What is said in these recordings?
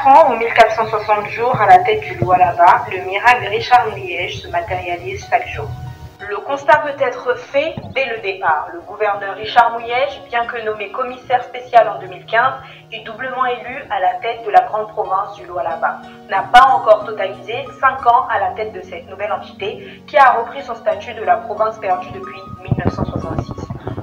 4 ans ou 1460 jours à la tête du Lualaba, le miracle Richard Mouyej se matérialise chaque jour. Le constat peut être fait dès le départ. Le gouverneur Richard Mouyej, bien que nommé commissaire spécial en 2015 et doublement élu à la tête de la grande province du Lualaba, n'a pas encore totalisé 5 ans à la tête de cette nouvelle entité qui a repris son statut de la province perdue depuis 1966.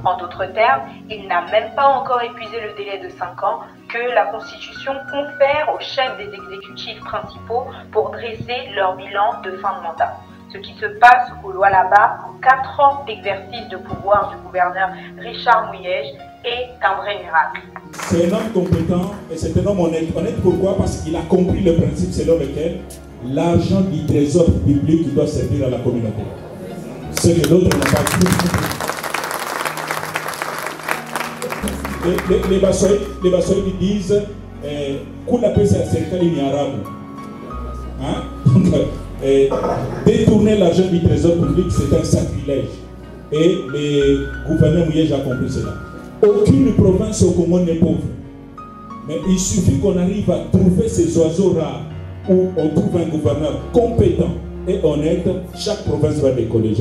En d'autres termes, il n'a même pas encore épuisé le délai de 5 ans que la Constitution confère aux chefs des exécutifs principaux pour dresser leur bilan de fin de mandat. Ce qui se passe au Lualaba en 4 ans d'exercice de pouvoir du gouverneur Richard Mouyej est un vrai miracle. C'est un homme compétent et c'est un homme honnête. Honnête pourquoi? Parce qu'il a compris le principe selon lequel l'argent du trésor public doit servir à la communauté. Ce que d'autres n'ont pas compris. Les Bassoïs qui disent Kuna pesa serikali ni haramu. Détourner l'argent du trésor public, c'est un sacrilège. Et le gouverneur Mouyej a compris cela. Aucune province au Congo n'est pauvre. Mais il suffit qu'on arrive à trouver ces oiseaux rares où on trouve un gouverneur compétent et honnête, chaque province va décoller.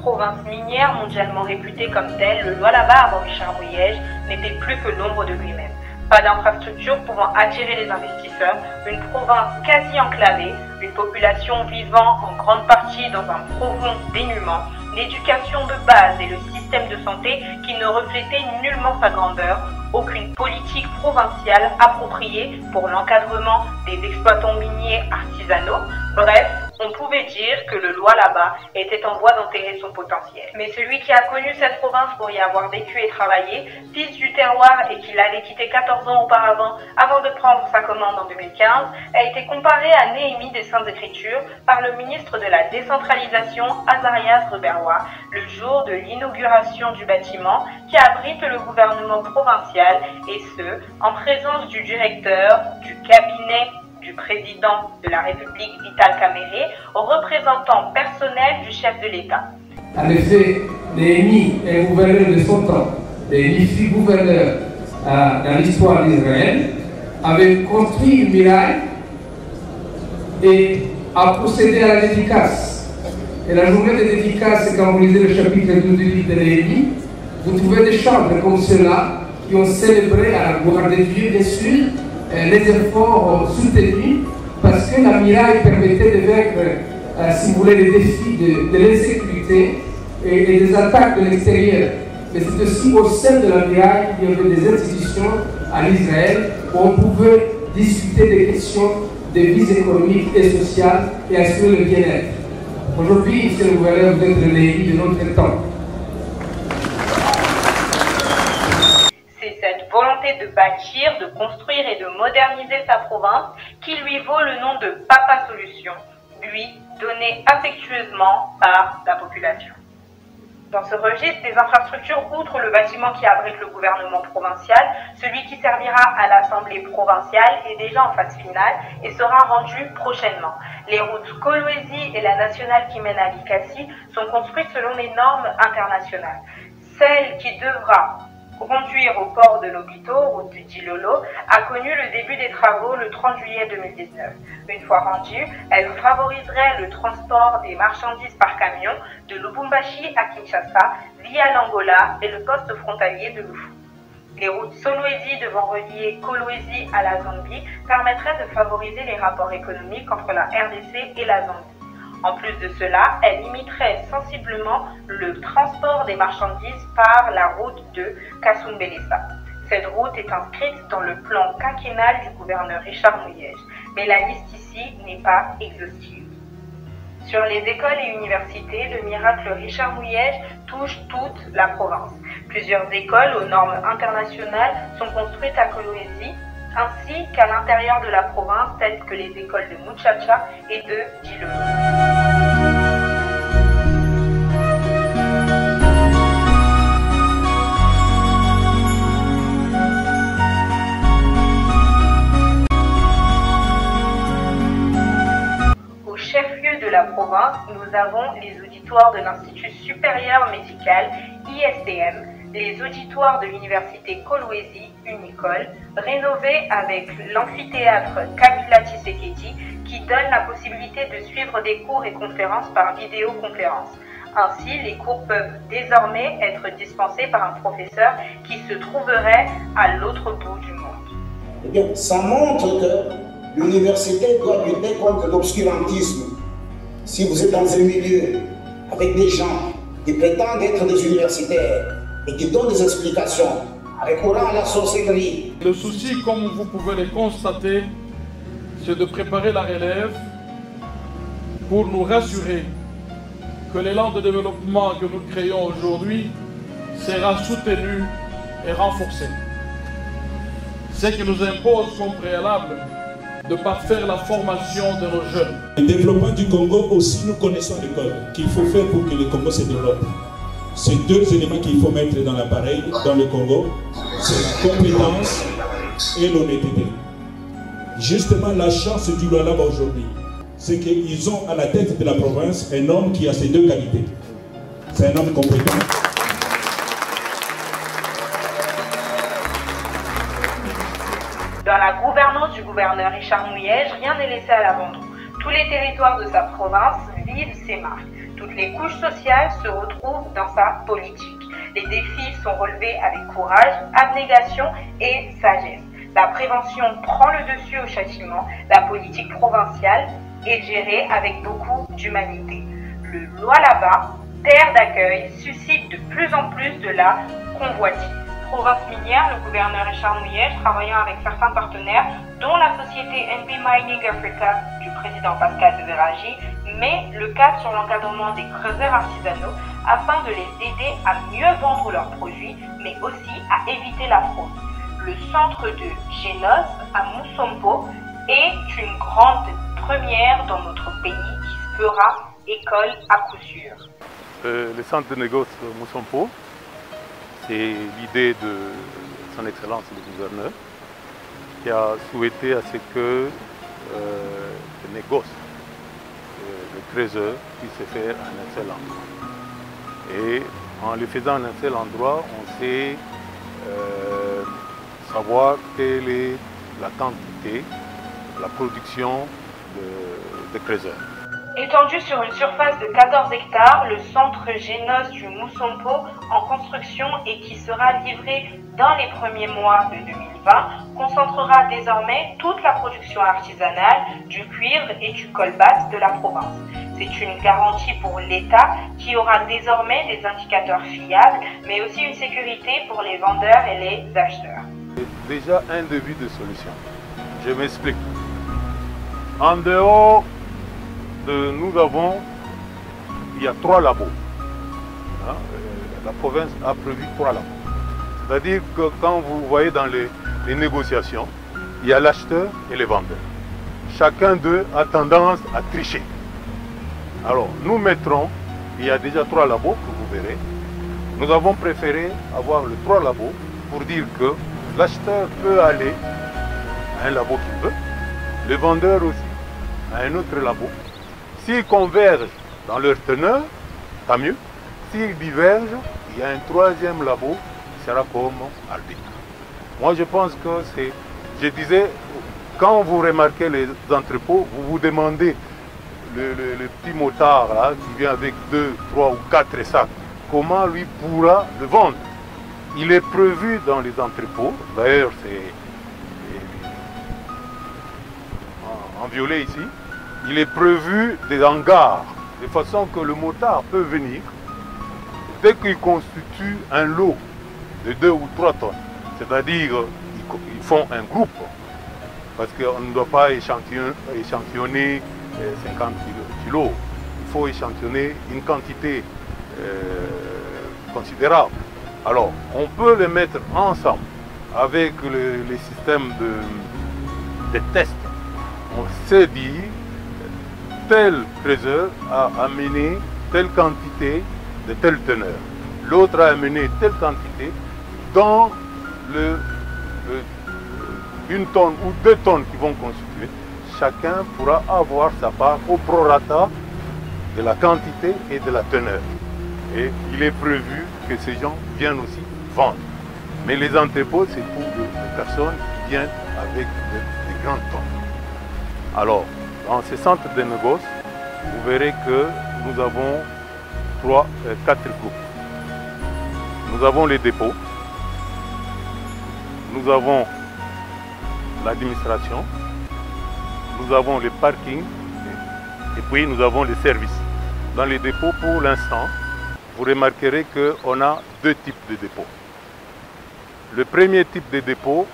Province minière mondialement réputée comme telle, le Lualaba avant Richard Mouyej n'était plus que l'ombre de lui-même. Pas d'infrastructures pouvant attirer les investisseurs, une province quasi enclavée, une population vivant en grande partie dans un profond dénuement, l'éducation de base et le système de santé qui ne reflétaient nullement sa grandeur, aucune politique provinciale appropriée pour l'encadrement des exploitants miniers artisanaux. Bref, on pouvait dire que le Lualaba était en voie d'enterrer son potentiel. Mais celui qui a connu cette province pour y avoir vécu et travaillé, fils du terroir et qui l'avait quitté 14 ans auparavant avant de prendre sa commande en 2015, a été comparé à Néhémie des Saintes Écritures par le ministre de la décentralisation Azarias Ruberwa le jour de l'inauguration du bâtiment qui abrite le gouvernement provincial et ce, en présence du directeur, du cabinet du président de la République Vital Kamerhe, au représentant personnel du chef de l'État. En effet, Néhémie est un gouverneur de son temps. Néhémie fut gouverneur dans l'histoire d'Israël, avait construit une muraille et a procédé à la dédicace. Et la journée de dédicace, c'est quand vous lisez le chapitre 12 du livre de Néhémie, vous trouvez des chambres comme ceux-là qui ont célébré à la gloire de Dieu, bien sûr, les efforts soutenus parce que la muraille permettait de vaincre, si vous voulez, les défis de l'insécurité et des attaques de l'extérieur. Mais c'est aussi au sein de la muraille qu'il y avait des institutions en Israël où on pouvait discuter des questions de vie économique et sociale et assurer le bien-être. Aujourd'hui, monsieur le gouverneur, vous êtes le Néhémie de notre temps. Volonté de bâtir, de construire et de moderniser sa province qui lui vaut le nom de Papa Solution, lui donné affectueusement par la population. Dans ce registre des infrastructures, outre le bâtiment qui abrite le gouvernement provincial, celui qui servira à l'Assemblée provinciale est déjà en phase finale et sera rendu prochainement. Les routes Kolwezi et la nationale qui mène à Likasi sont construites selon les normes internationales. Celle qui devra conduire au port de Lobito, route du Dilolo, a connu le début des travaux le 30 juillet 2019. Une fois rendue, elle favoriserait le transport des marchandises par camion de Lubumbashi à Kinshasa via l'Angola et le poste frontalier de Lufu. Les routes Solwezi devant relier Kolwezi à la Zambie permettraient de favoriser les rapports économiques entre la RDC et la Zambie. En plus de cela, elle limiterait sensiblement le transport des marchandises par la route de Kasumbelesa. Cette route est inscrite dans le plan quinquennal du gouverneur Richard Mouyej, mais la liste ici n'est pas exhaustive. Sur les écoles et universités, le miracle Richard Mouyej touche toute la province. Plusieurs écoles aux normes internationales sont construites à Kolwezi, ainsi qu'à l'intérieur de la province, telles que les écoles de Muchacha et de Dilolo. Au chef-lieu de la province, nous avons les auditoires de l'Institut supérieur médical ISTM, les auditoires de l'université Kolwezi, Unicol, rénovés avec l'amphithéâtre Kabila Tshisekedi qui donne la possibilité de suivre des cours et conférences par vidéoconférence. Ainsi, les cours peuvent désormais être dispensés par un professeur qui se trouverait à l'autre bout du monde. Eh bien, ça montre que l'université doit lutter contre l'obscurantisme. Si vous êtes dans un milieu avec des gens qui prétendent être des universitaires et qui donnent des explications recourant à la sorcellerie. Le souci, comme vous pouvez le constater, c'est de préparer la relève pour nous rassurer que l'élan de développement que nous créons aujourd'hui sera soutenu et renforcé. Ce qui nous impose comme préalable de parfaire la formation de nos jeunes. Le développement du Congo aussi, nous connaissons l'école qu'il faut faire pour que le Congo se développe. C'est deux éléments qu'il faut mettre dans l'appareil, dans le Congo, c'est la compétence et l'honnêteté. Justement, la chance du Lualaba aujourd'hui, c'est qu'ils ont à la tête de la province un homme qui a ces deux qualités. C'est un homme compétent. Dans la gouvernance du gouverneur Richard Mouyej, rien n'est laissé à l'abandon. Tous les territoires de sa province vivent ses marques. Toutes les couches sociales se retrouvent dans sa politique. Les défis sont relevés avec courage, abnégation et sagesse. La prévention prend le dessus au châtiment. La politique provinciale est gérée avec beaucoup d'humanité. Le Lualaba, terre d'accueil, suscite de plus en plus de la convoitise. Province minière, le gouverneur Richard Mouyej, travaillant avec certains partenaires, dont la société NB Mining Africa du président Pascal Deveragy, met le cap sur l'encadrement des creuseurs artisanaux afin de les aider à mieux vendre leurs produits, mais aussi à éviter la fraude. Le centre de Génos à Mousompo est une grande première dans notre pays qui fera école à coup sûr. Le centre de négoce Mousompo, c'est l'idée de son Excellence le gouverneur qui a souhaité à ce que le négoce, le trésor, puisse se faire à un seul endroit. Et en le faisant à un seul endroit, on sait savoir quelle est la quantité, la production de trésors. Étendu sur une surface de 14 hectares, le centre Génos du Mousompo en construction et qui sera livré dans les premiers mois de 2020 concentrera désormais toute la production artisanale du cuivre et du colbasse de la province. C'est une garantie pour l'État qui aura désormais des indicateurs fiables, mais aussi une sécurité pour les vendeurs et les acheteurs. C'est déjà un début de solution. Je m'explique. En dehors il y a 3 labos. La province a prévu 3 labos. C'est-à-dire que quand vous voyez dans les négociations, il y a l'acheteur et les vendeurs. Chacun d'eux a tendance à tricher. Alors, nous mettrons, il y a déjà 3 labos que vous verrez. Nous avons préféré avoir les 3 labos pour dire que l'acheteur peut aller à un labo qu'il veut, le vendeur aussi à un autre labo. S'ils convergent dans leur teneur, tant mieux. S'ils divergent, il y a un 3e labo qui sera comme arbitre. Moi, je pense que c'est... Je disais, quand vous remarquez les entrepôts, vous vous demandez le petit motard là, qui vient avec 2, 3 ou 4 sacs, comment lui pourra le vendre. Il est prévu dans les entrepôts, d'ailleurs c'est en violet ici, il est prévu des hangars, de façon que le motard peut venir, dès qu'il constitue un lot de 2 ou 3 tonnes, c'est-à-dire ils font un groupe, parce qu'on ne doit pas échantillonner 50 kilos, il faut échantillonner une quantité considérable. Alors, on peut les mettre ensemble avec les systèmes de tests. On sait dire, tel trésor a amené telle quantité de telle teneur. L'autre a amené telle quantité dans une tonne ou 2 tonnes qui vont constituer. Chacun pourra avoir sa part au prorata de la quantité et de la teneur. Et il est prévu que ces gens viennent aussi vendent. Mais les entrepôts, c'est pour des personnes qui viennent avec des grandes tonnes. Alors, dans ces centres de négoce, vous verrez que nous avons 4 groupes. Nous avons les dépôts, nous avons l'administration, nous avons les parkings et puis nous avons les services. Dans les dépôts, pour l'instant, vous remarquerez qu'on a 2 types de dépôts. Le premier type de dépôt,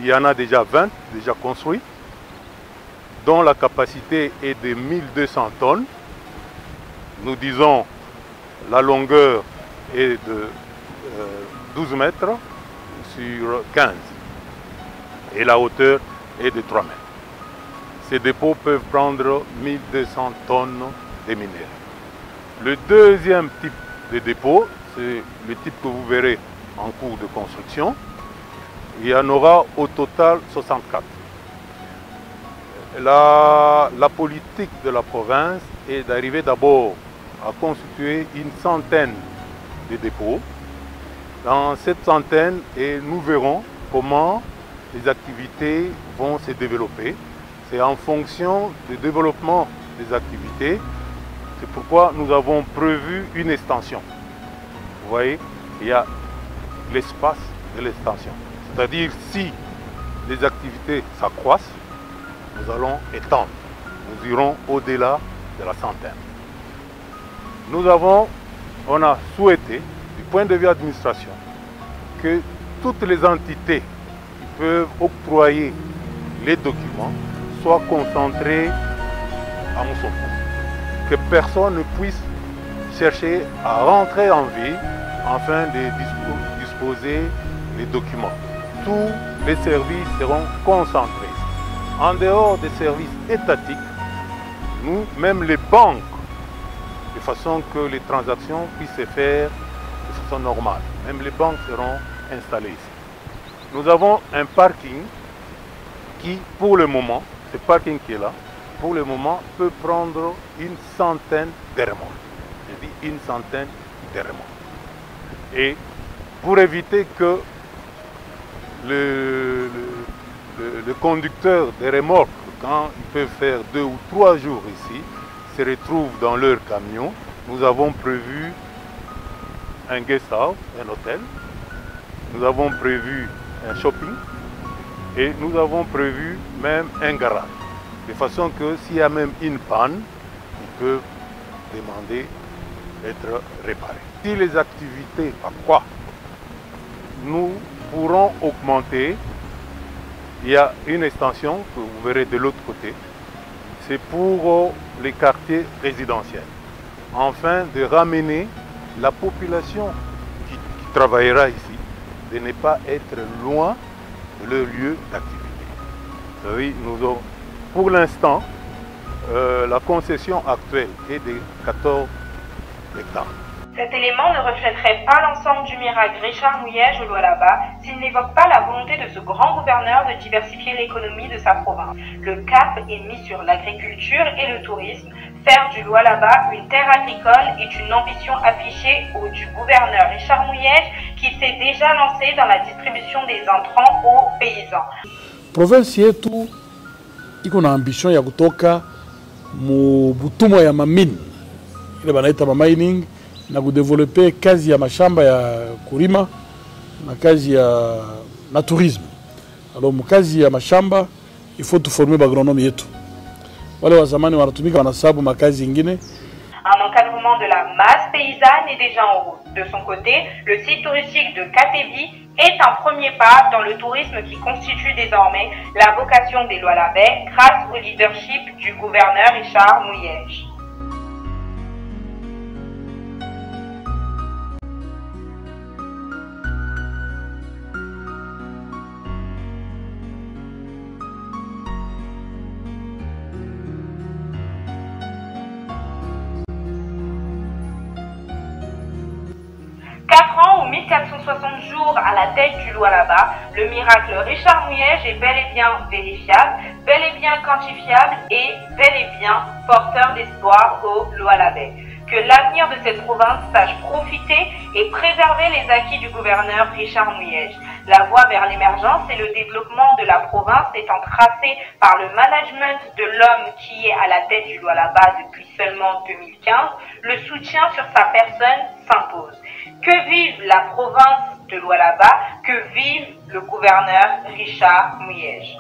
il y en a déjà 20, déjà construits, dont la capacité est de 1200 tonnes. Nous disons la longueur est de 12 mètres sur 15 et la hauteur est de 3 mètres. Ces dépôts peuvent prendre 1200 tonnes de minerais. Le deuxième type de dépôt, c'est le type que vous verrez en cours de construction. Il y en aura au total 64. La politique de la province est d'arriver d'abord à constituer une centaine de dépôts. Dans cette centaine, et nous verrons comment les activités vont se développer. C'est en fonction du développement des activités. C'est pourquoi nous avons prévu une extension. Vous voyez, il y a l'espace de l'extension. C'est-à-dire, si les activités s'accroissent, nous allons étendre. Nous irons au-delà de la centaine. On a souhaité, du point de vue administration, que toutes les entités qui peuvent octroyer les documents soient concentrées à Moussoko. Que personne ne puisse chercher à rentrer en ville afin de disposer les documents. Tous les services seront concentrés. En dehors des services étatiques, même les banques, de façon que les transactions puissent se faire de façon normale. Même les banques seront installées ici. Nous avons un parking qui, pour le moment, ce parking qui est là, pour le moment, peut prendre une centaine de remorques. Je dis une centaine de remorques. Et pour éviter que le conducteur des remorques, quand ils peuvent faire 2 ou 3 jours ici, se retrouvent dans leur camion, nous avons prévu un guest house, un hôtel, nous avons prévu un shopping et nous avons prévu même un garage. De façon que s'il y a même une panne, ils peuvent demander d'être réparés. Si les activités accroissent, nous pourrons augmenter. Il y a une extension que vous verrez de l'autre côté. C'est pour les quartiers résidentiels. Afin de ramener la population qui travaillera ici, de ne pas être loin de leur lieu d'activité. Pour l'instant, la concession actuelle est de 14 hectares. Cet élément ne reflèterait pas l'ensemble du miracle Richard Mouyège au Lualaba s'il n'évoque pas la volonté de ce grand gouverneur de diversifier l'économie de sa province. Le cap est mis sur l'agriculture et le tourisme. Faire du Lualaba une terre agricole est une ambition affichée du gouverneur Richard Mouyège qui s'est déjà lancé dans la distribution des intrants aux paysans. Province yetu iko na ambition ya kutoka mu butumwa ya mamine ile banaita mining na kudevelope kazi ya mashamba ya kulima na kazi ya tourisme. Alors mkazi ya mashamba il faut tuformer bagronome yetu. Wale wa zamani wanatumika wanasabu makazi ingine. Un encadrement de la masse paysanne est déjà en route. De son côté, le site touristique de Katebi est un premier pas dans le tourisme qui constitue désormais la vocation des Lualabais grâce au leadership du gouverneur Richard Mouyège. Ou 1460 jours à la tête du Lualaba, le miracle Richard Mouyège est bel et bien vérifiable, bel et bien quantifiable et bel et bien porteur d'espoir au Lualabais. que l'avenir de cette province sache profiter et préserver les acquis du gouverneur Richard Mouyej. La voie vers l'émergence et le développement de la province étant tracée par le management de l'homme qui est à la tête du Lualaba depuis seulement 2015, le soutien sur sa personne s'impose. Que vive la province de Lualaba, que vive le gouverneur Richard Mouyej.